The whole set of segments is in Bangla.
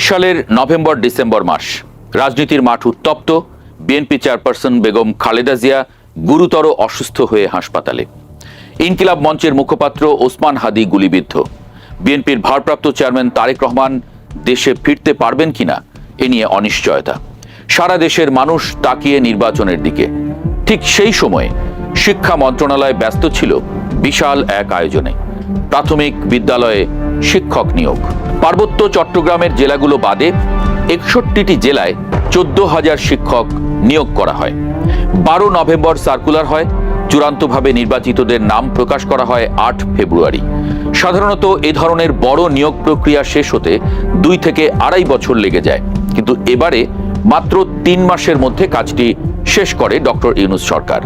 সালের নভেম্বর ডিসেম্বর মাস রাজনীতির মাঠ উত্তপ্ত। বিএনপি চেয়ারপারসন বেগম খালেদা জিয়া গুরুতর অসুস্থ হয়ে হাসপাতালে। ইনকিলাব মঞ্চের মুখপাত্র ওসমান হাদি গুলিবিদ্ধ। বিএনপির ভারপ্রাপ্ত চেয়ারম্যান তারেক রহমান দেশে ফিরতে পারবেন কিনা এ নিয়ে অনিশ্চয়তা। সারা দেশের মানুষ তাকিয়ে নির্বাচনের দিকে। ঠিক সেই সময়ে শিক্ষা মন্ত্রণালয় ব্যস্ত ছিল বিশাল এক আয়োজনে, প্রাথমিক বিদ্যালয়ে শিক্ষক নিয়োগ। পার্বত্য চট্টগ্রামের জেলাগুলো বাদে ৬১টি জেলায় ১৪,০০০ শিক্ষক নিয়োগ করা হয়। ১২ নভেম্বর সার্কুলার হয়। চূড়ান্তভাবে নির্বাচিতদের নাম প্রকাশ করা হয় ৮ ফেব্রুয়ারি। সাধারণত এ ধরনের বড় নিয়োগ প্রক্রিয়া শেষ হতে ২ থেকে আড়াই বছর লেগে যায়, কিন্তু এবারে মাত্র ৩ মাসের মধ্যে কাজটি শেষ করে ডক্টর ইউনূস সরকার।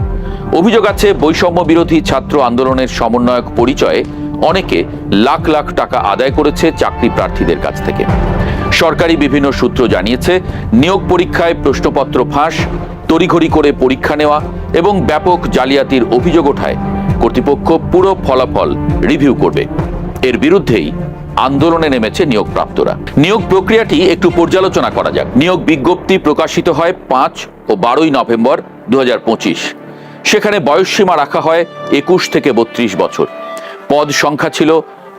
অভিযোগ আছে, বৈষম্য বিরোধী ছাত্র আন্দোলনের সমন্বয়ক পরিচয়ে অনেকে লাখ লাখ টাকা আদায় করেছে চাকরি প্রার্থীদের কাছ থেকে। সরকারি বিভিন্ন সূত্র জানিয়েছে, নিয়োগ পরীক্ষায় প্রশ্নপত্র ফাঁস, তড়িঘড়ি করে পরীক্ষা নেওয়া এবং ব্যাপক জালিয়াতির অভিযোগ ওঠায় কর্তৃপক্ষ পুরো ফলাফল রিভিউ করবে। এর বিরুদ্ধেই আন্দোলনে নেমেছে নিয়োগপ্রাপ্তরা। নিয়োগ প্রক্রিয়াটি একটু পর্যালোচনা করা যাক। নিয়োগ বিজ্ঞপ্তি প্রকাশিত হয় ৫ ও ১২ নভেম্বর ২০২৫। সেখানে বয়সসীমা রাখা হয় ২১ থেকে ৩২ বছর। পদ সংখ্যা ছিল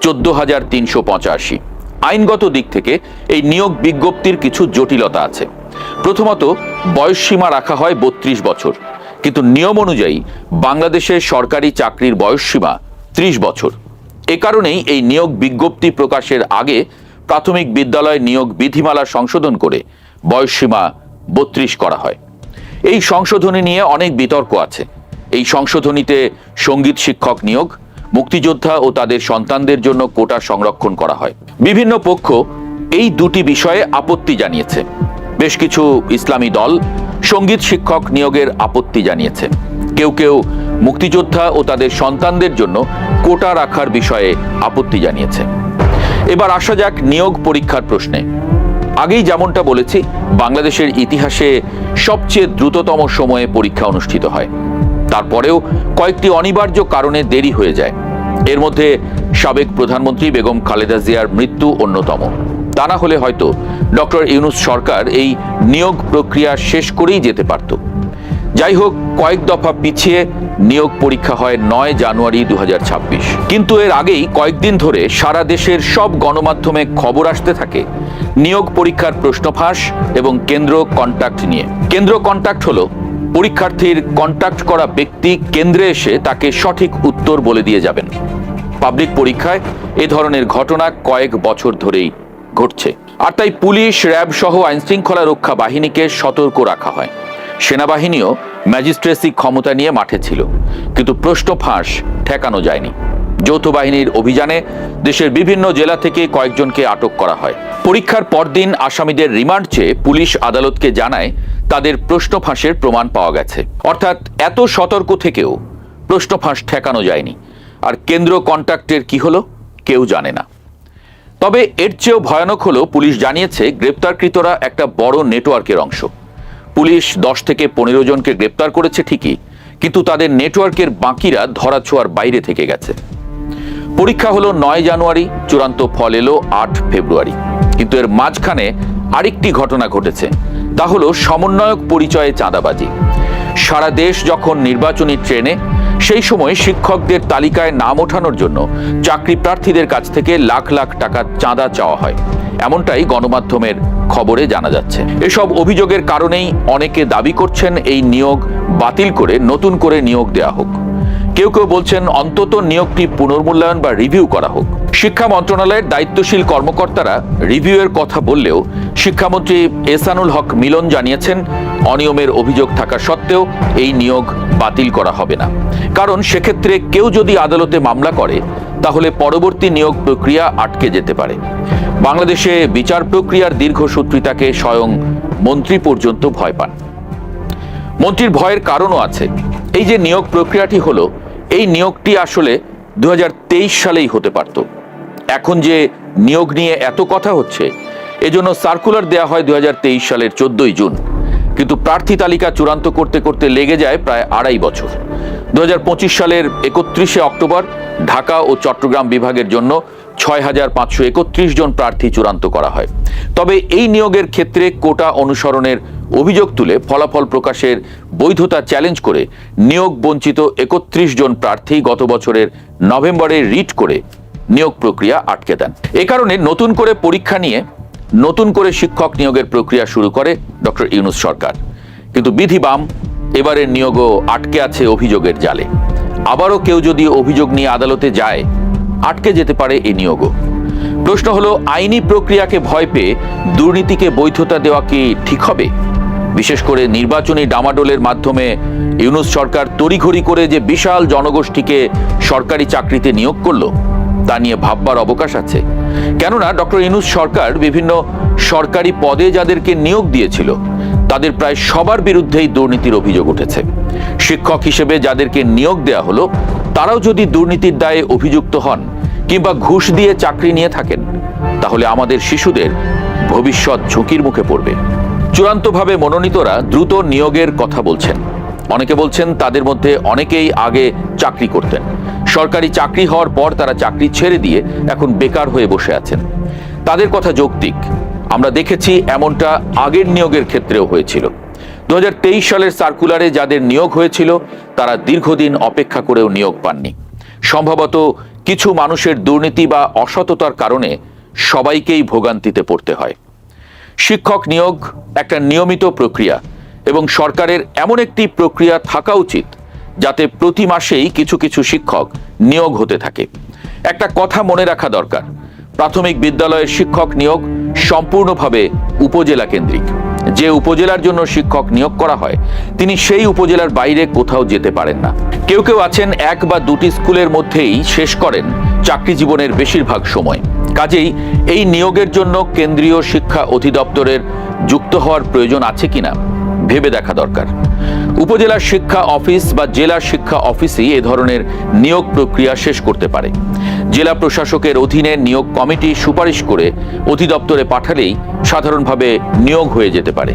১৪,৩৮৫। আইনগত দিক থেকে এই নিয়োগ বিজ্ঞপ্তির কিছু জটিলতা আছে। প্রথমত, বয়সসীমা রাখা হয় ৩২ বছর, কিন্তু নিয়ম অনুযায়ী বাংলাদেশের সরকারি চাকরির বয়সসীমা ৩০ বছর। এ কারণেই এই নিয়োগ বিজ্ঞপ্তি প্রকাশের আগে প্রাথমিক বিদ্যালয় নিয়োগ বিধিমালা সংশোধন করে বয়সসীমা ৩২ করা হয়। এই সংশোধনী নিয়ে অনেক বিতর্ক আছে। এই সংশোধনীতে সঙ্গীত শিক্ষক নিয়োগ, মুক্তিযোদ্ধা ও তাদের সন্তানদের জন্য কোটা সংরক্ষণ করা হয়। বিভিন্ন পক্ষ এই দুটি বিষয়ে আপত্তি জানিয়েছে। বেশ কিছু ইসলামী দল সঙ্গীত শিক্ষক নিয়োগের আপত্তি জানিয়েছে। কেউ কেউ মুক্তিযোদ্ধা ও তাদের সন্তানদের জন্য কোটা রাখার বিষয়ে আপত্তি জানিয়েছে। এবার আসা যাক নিয়োগ পরীক্ষার প্রশ্নে। আগেই যেমনটা বলেছি, বাংলাদেশের ইতিহাসে সবচেয়ে দ্রুততম সময়ে পরীক্ষা অনুষ্ঠিত হয়। তারপরেও কয়েকটি অনিবার্য কারণে দেরি হয়ে যায়। এর মধ্যে সাবেক প্রধানমন্ত্রী বেগম খালেদা জিয়ার মৃত্যু অন্যতম। তা না হলে হয়তো ডক্টর ইউনূস সরকার এই নিয়োগ প্রক্রিয়া শেষ করেই যেতে পারত। যাই হোক, কয়েক দফা পিছিয়ে নিয়োগ পরীক্ষা হয় ৯ জানুয়ারি ২০২৬। কিন্তু এর আগেই কয়েকদিন ধরে সারা দেশের সব গণমাধ্যমে খবর আসতে থাকে নিয়োগ পরীক্ষার প্রশ্ন ফাঁস এবং কেন্দ্র কন্ট্যাক্ট নিয়ে। কেন্দ্র কন্ট্যাক্ট হলো পরীক্ষার্থীর কন্ট্যাক্ট করা ব্যক্তি কেন্দ্রে এসে তাকে সঠিক উত্তর বলে দিয়ে যাবেন। পাবলিক পরীক্ষায় এ ধরনের ঘটনা কয়েক বছর ধরেই ঘটছে। আর তাই পুলিশ, র্যাব সহ আইনশৃঙ্খলা রক্ষা বাহিনীকে সতর্ক রাখা হয়। সেনাবাহিনীও ম্যাজিস্ট্রেসি ক্ষমতা নিয়ে মাঠে ছিল, কিন্তু প্রশ্ন ফাঁস ঠেকানো যায়নি। যৌথ বাহিনীর অভিযানে দেশের বিভিন্ন জেলা থেকে কয়েকজনকে আটক করা হয়। পরীক্ষার পরদিন আসামিদের রিমান্ড চেয়ে পুলিশ আদালতকে জানায় তাদের প্রশ্ন ফাঁসের প্রমাণ পাওয়া গেছে। অর্থাৎ এত সতর্ক থেকেও প্রশ্ন ফাঁস ঠেকানো যায়নি। আর কেন্দ্র কন্ট্যাক্টের কি হলো কেউ জানে না। তবে এর চেয়েও ভয়ানক হলো, পুলিশ জানিয়েছে গ্রেপ্তারকৃতরা একটা বড় নেটওয়ার্কের অংশ। পুলিশ ১০ থেকে ১৫ জনকে গ্রেপ্তার করেছে ঠিকই, কিন্তু তাদের নেটওয়ার্কের বাকিরা ধরাছোঁয়ার বাইরে থেকে গেছে। পরীক্ষা হলো ৯ জানুয়ারি, চূড়ান্ত ফল এলো ৮ ফেব্রুয়ারি। কিন্তু এর মাঝখানে আরেকটি ঘটনা ঘটেছে, তা হলো সমন্বয়ক পরিচয়ে চাঁদাবাজি। সারা দেশ যখন নির্বাচনী ট্রেনে, সেই সময় শিক্ষকদের তালিকায় নাম ওঠানোর জন্য চাকরি প্রার্থীদের কাছ থেকে লাখ লাখ টাকা চাঁদা চাওয়া হয়, এমনটাই গণমাধ্যমের খবরে জানা যাচ্ছে। এসব অভিযোগের কারণেই অনেকে দাবি করছেন এই নিয়োগ বাতিল করে নতুন করে নিয়োগ দেওয়া হোক। কেউ কেউ বলছেন অন্তত নিয়োগটি পুনর্মূল্যায়ন বা রিভিউ করা হোক। শিক্ষা মন্ত্রণালয়ের দায়িত্বশীল কর্মকর্তারা রিভিউয়ের কথা বললেও শিক্ষামন্ত্রী এহসানুল হক মিলন জানিয়েছেন, অনিয়মের অভিযোগ থাকা সত্ত্বেও এই নিয়োগ বাতিল করা হবে না। কারণ সেক্ষেত্রে কেউ যদি আদালতে মামলা করে তাহলে পরবর্তী নিয়োগ প্রক্রিয়া আটকে যেতে পারে। বাংলাদেশে বিচার প্রক্রিয়ার দীর্ঘসূত্রিতাকে স্বয়ং মন্ত্রী পর্যন্ত ভয় পান। মন্ত্রীর ভয়ের কারণও আছে। এই যে নিয়োগ প্রক্রিয়াটি হলো, এই নিয়োগটি আসলে ২০২৩ সালেই হতে পারত। এখন যে নিয়োগ নিয়ে এত কথা হচ্ছে, এজন্য সার্কুলার দেয়া হয় ২০২৩ সালের ১৪ই জুন, কিন্তু প্রার্থী তালিকা চূড়ান্ত করতে করতে লেগে যায় প্রায় আড়াই বছর। ২০২৫ সালের ৩১ অক্টোবর ঢাকা ও চট্টগ্রাম বিভাগের জন্য 6,531 জন প্রার্থী চূড়ান্ত করা হয়। তবে এই নিয়োগের ক্ষেত্রে কোটা অনুসরণের অভিযোগ তুলে ফলাফল প্রকাশের বৈধতা চ্যালেঞ্জ করে নিয়োগ বঞ্চিত 31 জন প্রার্থী গত বছরের নভেম্বরে রিট করে নিয়োগ প্রক্রিয়া আটকে দেন। এ কারণে নতুন করে পরীক্ষা নিয়ে নতুন করে শিক্ষক নিয়োগের প্রক্রিয়া শুরু করে ডক্টর ইউনূস সরকার। কিন্তু বিধি বাম, এবারের নিয়োগও আটকে আছে অভিযোগের জালে। আবারও কেউ যদি অভিযোগ নিয়ে আদালতে যায়, আটকে যেতে পারে এই নিয়োগও। প্রশ্ন হলো, আইনি প্রক্রিয়াকে ভয় পেয়ে দুর্নীতিকে বৈধতা দেওয়া কি ঠিক হবে? বিশেষ করে নির্বাচনী ডামাডোলের মাধ্যমে ইউনূস সরকার তড়িঘড়ি করে যে বিশাল জনগোষ্ঠীকে সরকারি চাকরিতে নিয়োগ করলো, তা নিয়ে ভাববার অবকাশ আছে। কেননা ডক্টর ইউনূস সরকার বিভিন্ন সরকারি পদে যাদেরকে নিয়োগ দিয়েছিল, তাদের প্রায় সবার বিরুদ্ধেই দুর্নীতির অভিযোগ উঠেছে। শিক্ষক হিসেবে যাদেরকে নিয়োগ দেওয়া হলো, তারাও যদি দুর্নীতির দায়ে অভিযুক্ত হন কিংবা ঘুষ দিয়ে চাকরি নিয়ে থাকেন, তাহলে আমাদের শিশুদের ভবিষ্যৎ ঝুঁকির মুখে পড়বে। চূড়ান্তভাবে মনোনীতরা দ্রুত নিয়োগের কথা বলছেন। অনেকে বলছেন তাদের মধ্যে অনেকেই আগে চাকরি করতেন, সরকারি চাকরি হওয়ার পর তারা চাকরি ছেড়ে দিয়ে এখন বেকার হয়ে বসে আছেন। তাদের কথা যৌক্তিক। আমরা দেখেছি এমনটা আগের নিয়োগের ক্ষেত্রেও হয়েছিল। 2023 সালের সার্কুলারে যাদের নিয়োগ হয়েছিল, তারা দীর্ঘদিন অপেক্ষা করেও নিয়োগ পাননি। সম্ভবত কিছু মানুষের দুর্নীতি বা অসততার কারণে সবাইকেই ভোগান্তিতে পড়তে হয়। শিক্ষক নিয়োগ একটা নিয়মিত প্রক্রিয়া এবং সরকারের এমন একটি প্রক্রিয়া থাকা উচিত যাতে প্রতি মাসেই কিছু কিছু শিক্ষক নিয়োগ হতে থাকে। একটা কথা মনে রাখা দরকার, প্রাথমিক বিদ্যালয়ের শিক্ষক নিয়োগ সম্পূর্ণভাবে উপজেলা কেন্দ্রিক। যে উপজেলার জন্য শিক্ষক নিয়োগ করা হয়, তিনি সেই উপজেলার বাইরে কোথাও যেতে পারেন না। কেউ কেউ আছেন 1 বা 2টি স্কুলের মধ্যেই শেষ করেন চাকরি জীবনের বেশিরভাগ সময়। কাজেই এই নিয়োগের জন্য কেন্দ্রীয় শিক্ষা অধিদপ্তরের যুক্ত হওয়ার প্রয়োজন আছে কিনা ভেবে দেখা দরকার। উপজেলা শিক্ষা অফিস বা জেলা শিক্ষা অফিসই এ ধরনের নিয়োগ প্রক্রিয়া শেষ করতে পারে। জেলা প্রশাসকের অধীনে নিয়োগ কমিটি সুপারিশ করে অধিদপ্তরে পাঠালেই সাধারণভাবে নিয়োগ হয়ে যেতে পারে।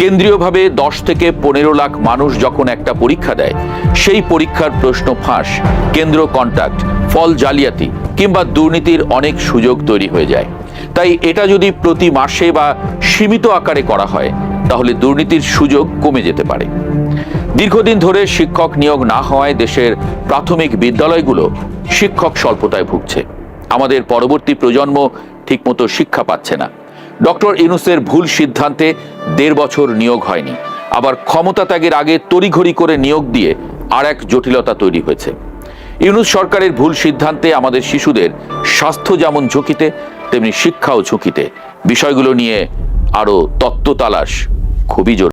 কেন্দ্রীয়ভাবে 10 থেকে 15 লাখ মানুষ যখন একটা পরীক্ষা দেয়, সেই পরীক্ষার প্রশ্ন ফাঁস, কেন্দ্র কন্ট্যাক্ট, ফল জালিয়াতি কিংবা দুর্নীতির অনেক সুযোগ তৈরি হয়ে যায়। তাই এটা যদি প্রতি মাসে বা সীমিত আকারে করা হয়, তাহলে দুর্নীতির সুযোগ কমে যেতে পারে। দীর্ঘদিন ধরে শিক্ষক নিয়োগ না হওয়ায় দেশের প্রাথমিক বিদ্যালয়গুলো শিক্ষক স্বল্পতায় ভুগছে। আমাদের পরবর্তী প্রজন্ম ঠিকমতো শিক্ষা পাচ্ছে না। ডক্টর ইউনূসের ভুল সিদ্ধান্তে 1.5 বছর নিয়োগ হয়নি, আবার ক্ষমতা ত্যাগের আগে তড়িঘড়ি করে নিয়োগ দিয়ে আর এক জটিলতা তৈরি হয়েছে। ইউনূস সরকারের ভুল সিদ্ধান্তে আমাদের শিশুদের স্বাস্থ্য যেমন ঝুঁকিতে, তেমনি শিক্ষাও ঝুঁকিতে। বিষয়গুলো নিয়ে আরো তত্ত্ব তালাশ খুবই জরুরি।